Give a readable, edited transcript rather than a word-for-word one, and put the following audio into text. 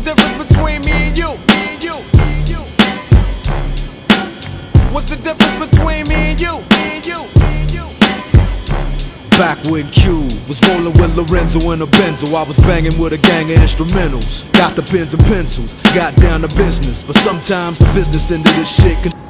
difference between me and you? What's the difference between me and you? Back when Q was rolling with Lorenzo in a Benzo, I was banging with a gang of instrumentals. Got the pens and pencils, got down to business. But sometimes the business end of this shit can